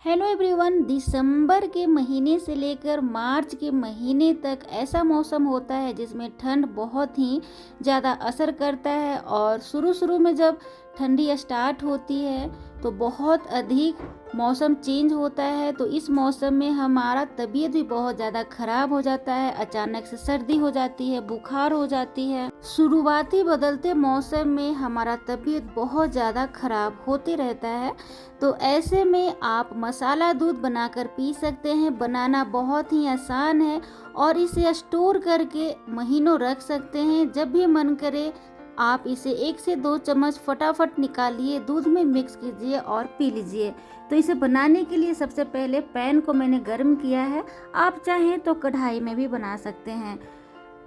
Hello everyone. दिसंबर के महीने से लेकर मार्च के महीने तक ऐसा मौसम होता है जिसमें ठंड बहुत ही ज़्यादा असर करता है। और शुरू शुरू में जब ठंडी स्टार्ट होती है तो बहुत अधिक मौसम चेंज होता है। तो इस मौसम में हमारा तबीयत भी बहुत ज़्यादा ख़राब हो जाता है। अचानक से सर्दी हो जाती है, बुखार हो जाती है। शुरुआती बदलते मौसम में हमारा तबीयत बहुत ज़्यादा ख़राब होते रहता है। तो ऐसे में आप मसाला दूध बनाकर पी सकते हैं। बनाना बहुत ही आसान है और इसे स्टोर करके महीनों रख सकते हैं। जब भी मन करे आप इसे 1 से 2 चम्मच फटाफट निकालिए, दूध में मिक्स कीजिए और पी लीजिए। तो इसे बनाने के लिए सबसे पहले पैन को मैंने गर्म किया है। आप चाहें तो कढ़ाई में भी बना सकते हैं।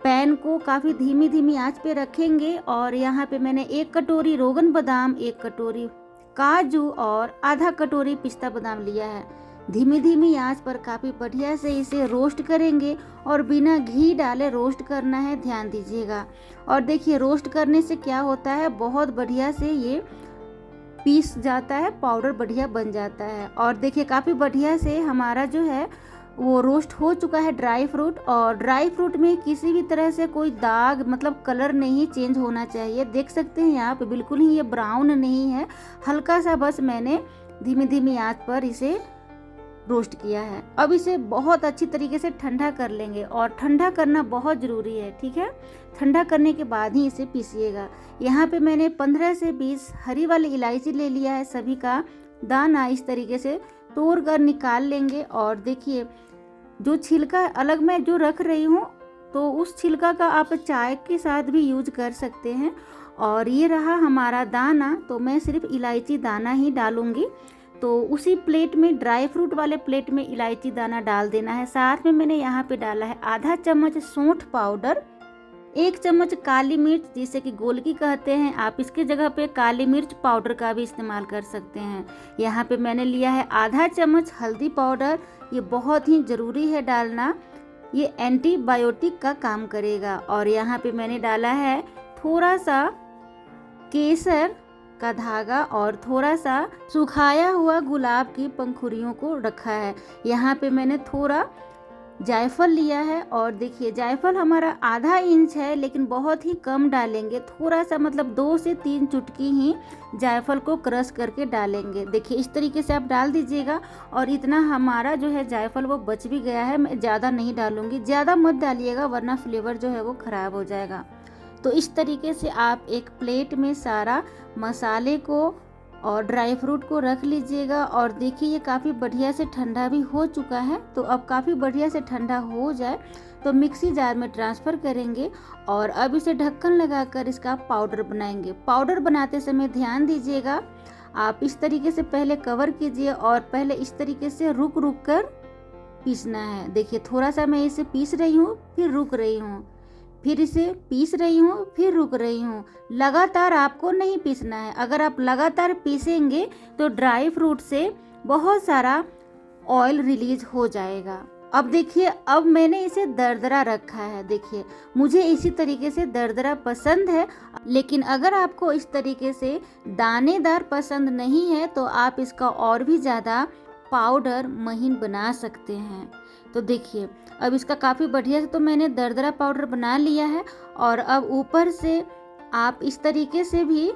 पैन को काफ़ी धीमी धीमी आंच पे रखेंगे और यहाँ पे मैंने 1 कटोरी रोगन बादाम, 1 कटोरी काजू और आधा कटोरी पिस्ता बादाम लिया है। धीमी धीमी आंच पर काफ़ी बढ़िया से इसे रोस्ट करेंगे और बिना घी डाले रोस्ट करना है, ध्यान दीजिएगा। और देखिए रोस्ट करने से क्या होता है, बहुत बढ़िया से ये पीस जाता है, पाउडर बढ़िया बन जाता है। और देखिए काफ़ी बढ़िया से हमारा जो है वो रोस्ट हो चुका है ड्राई फ्रूट। और ड्राई फ्रूट में किसी भी तरह से कोई दाग मतलब कलर नहीं चेंज होना चाहिए। देख सकते हैं यहाँ पे बिल्कुल ही ये ब्राउन नहीं है, हल्का सा बस मैंने धीमी धीमी आंच पर इसे रोस्ट किया है। अब इसे बहुत अच्छी तरीके से ठंडा कर लेंगे और ठंडा करना बहुत ज़रूरी है, ठीक है। ठंडा करने के बाद ही इसे पीसिएगा। यहाँ पे मैंने 15 से 20 हरी वाली इलायची ले लिया है। सभी का दाना इस तरीके से तोड़ कर निकाल लेंगे। और देखिए जो छिलका अलग मैं जो रख रही हूँ तो उस छिलका का आप चाय के साथ भी यूज कर सकते हैं। और ये रहा हमारा दाना, तो मैं सिर्फ इलायची दाना ही डालूंगी। तो उसी प्लेट में, ड्राई फ्रूट वाले प्लेट में इलायची दाना डाल देना है। साथ में मैंने यहाँ पे डाला है आधा चम्मच सौंठ पाउडर, 1 चम्मच काली मिर्च जिसे कि गोलकी कहते हैं। आप इसके जगह पे काली मिर्च पाउडर का भी इस्तेमाल कर सकते हैं। यहाँ पे मैंने लिया है आधा चम्मच हल्दी पाउडर। ये बहुत ही ज़रूरी है डालना, ये एंटीबायोटिक का काम करेगा। और यहाँ पे मैंने डाला है थोड़ा सा केसर का धागा और थोड़ा सा सुखाया हुआ गुलाब की पंखुड़ियों को रखा है। यहाँ पे मैंने थोड़ा जायफल लिया है। और देखिए जायफल हमारा आधा इंच है, लेकिन बहुत ही कम डालेंगे, थोड़ा सा मतलब 2 से 3 चुटकी ही जायफल को क्रश करके डालेंगे। देखिए इस तरीके से आप डाल दीजिएगा। और इतना हमारा जो है जायफल वो बच भी गया है, मैं ज़्यादा नहीं डालूंगी। ज़्यादा मत डालिएगा वरना फ्लेवर जो है वो ख़राब हो जाएगा। तो इस तरीके से आप एक प्लेट में सारा मसाले को और ड्राई फ्रूट को रख लीजिएगा। और देखिए ये काफ़ी बढ़िया से ठंडा भी हो चुका है। तो अब काफ़ी बढ़िया से ठंडा हो जाए तो मिक्सी जार में ट्रांसफ़र करेंगे और अब इसे ढक्कन लगाकर इसका पाउडर बनाएंगे। पाउडर बनाते समय ध्यान दीजिएगा, आप इस तरीके से पहले कवर कीजिए और पहले इस तरीके से रुक रुक कर पीसना है। देखिए थोड़ा सा मैं इसे पीस रही हूँ, फिर रुक रही हूँ, फिर इसे पीस रही हूँ, फिर रुक रही हूँ। लगातार आपको नहीं पीसना है। अगर आप लगातार पीसेंगे तो ड्राई फ्रूट से बहुत सारा ऑयल रिलीज हो जाएगा। अब देखिए अब मैंने इसे दरदरा रखा है। देखिए मुझे इसी तरीके से दरदरा पसंद है, लेकिन अगर आपको इस तरीके से दानेदार पसंद नहीं है तो आप इसका और भी ज़्यादा पाउडर महीन बना सकते हैं। तो देखिए अब इसका काफ़ी बढ़िया से तो मैंने दरदरा पाउडर बना लिया है। और अब ऊपर से आप इस तरीके से भी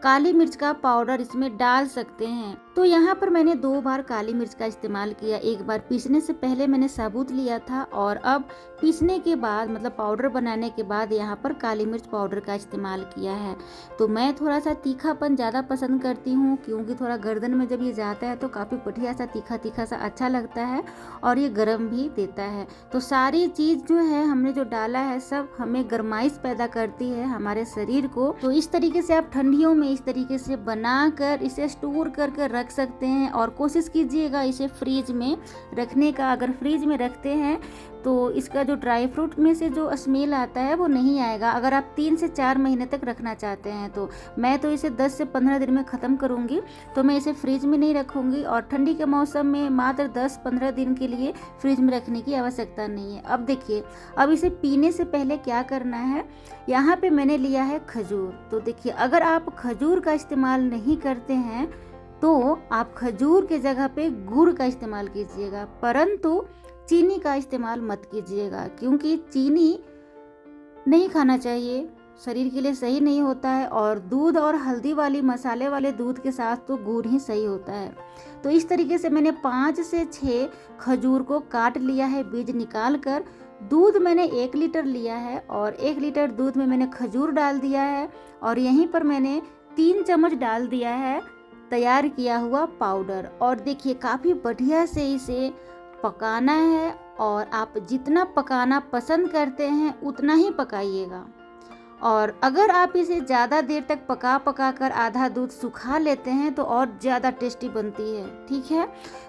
काली मिर्च का पाउडर इसमें डाल सकते हैं। तो यहाँ पर मैंने 2 बार काली मिर्च का इस्तेमाल किया। एक बार पीसने से पहले मैंने साबुत लिया था और अब पीसने के बाद मतलब पाउडर बनाने के बाद यहाँ पर काली मिर्च पाउडर का इस्तेमाल किया है। तो मैं थोड़ा सा तीखापन ज़्यादा पसंद करती हूँ, क्योंकि थोड़ा गर्दन में जब ये जाता है तो काफ़ी बढ़िया सा तीखा तीखा सा अच्छा लगता है और ये गर्म भी देता है। तो सारी चीज़ जो है हमने जो डाला है सब हमें गर्माइश पैदा करती है हमारे शरीर को। तो इस तरीके से आप ठंडियों में इस तरीके से बनाकर इसे स्टोर करके रख सकते हैं। और कोशिश कीजिएगा इसे फ्रीज में रखने का। अगर फ्रीज में रखते हैं तो इसका जो ड्राई फ्रूट में से जो स्मेल आता है वो नहीं आएगा। अगर आप 3 से 4 महीने तक रखना चाहते हैं तो मैं तो इसे 10 से 15 दिन में ख़त्म करूंगी। तो मैं इसे फ्रिज में नहीं रखूंगी। और ठंडी के मौसम में मात्र 10-15 दिन के लिए फ्रिज में रखने की आवश्यकता नहीं है। अब देखिए अब इसे पीने से पहले क्या करना है, यहाँ पे मैंने लिया है खजूर। तो देखिए अगर आप खजूर का इस्तेमाल नहीं करते हैं तो आप खजूर के जगह पे गुड़ का इस्तेमाल कीजिएगा, परंतु चीनी का इस्तेमाल मत कीजिएगा, क्योंकि चीनी नहीं खाना चाहिए, शरीर के लिए सही नहीं होता है। और दूध और हल्दी वाली मसाले वाले दूध के साथ तो गुड़ ही सही होता है। तो इस तरीके से मैंने 5 से 6 खजूर को काट लिया है बीज निकाल कर। दूध मैंने 1 लीटर लिया है और 1 लीटर दूध में मैंने खजूर डाल दिया है और यहीं पर मैंने 3 चम्मच डाल दिया है तैयार किया हुआ पाउडर। और देखिए काफ़ी बढ़िया से इसे पकाना है और आप जितना पकाना पसंद करते हैं उतना ही पकाइएगा। और अगर आप इसे ज़्यादा देर तक पका कर आधा दूध सुखा लेते हैं तो और ज़्यादा टेस्टी बनती है, ठीक है।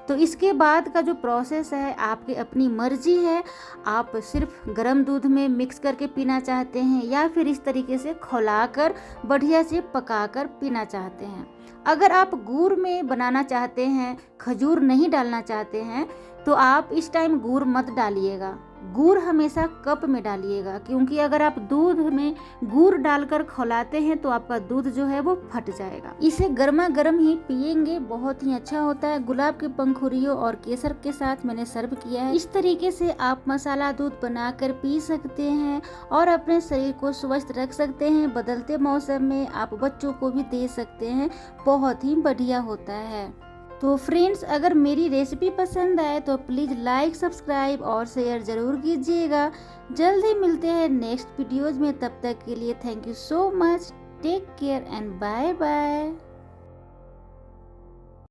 तो इसके बाद का जो प्रोसेस है आपकी अपनी मर्जी है, आप सिर्फ गर्म दूध में मिक्स करके पीना चाहते हैं या फिर इस तरीके से खौलाकर बढ़िया से पकाकर पीना चाहते हैं। अगर आप गुड़ में बनाना चाहते हैं, खजूर नहीं डालना चाहते हैं, तो आप इस टाइम गुड़ मत डालिएगा। गुड़ हमेशा कप में डालिएगा, क्योंकि अगर आप दूध में गुड़ डालकर खौलाते हैं तो आपका दूध जो है वो फट जाएगा। इसे गर्मा गर्म ही पियेंगे, बहुत ही अच्छा होता है। गुलाब के पंखुड़ियों और केसर के साथ मैंने सर्व किया है। इस तरीके से आप मसाला दूध बनाकर पी सकते हैं और अपने शरीर को स्वस्थ रख सकते हैं। बदलते मौसम में आप बच्चों को भी दे सकते हैं, बहुत ही बढ़िया होता है। तो फ्रेंड्स, अगर मेरी रेसिपी पसंद आए तो प्लीज़ लाइक, सब्सक्राइब और शेयर ज़रूर कीजिएगा। जल्दी मिलते हैं नेक्स्ट वीडियोज़ में, तब तक के लिए thank you so much. Take care and bye bye.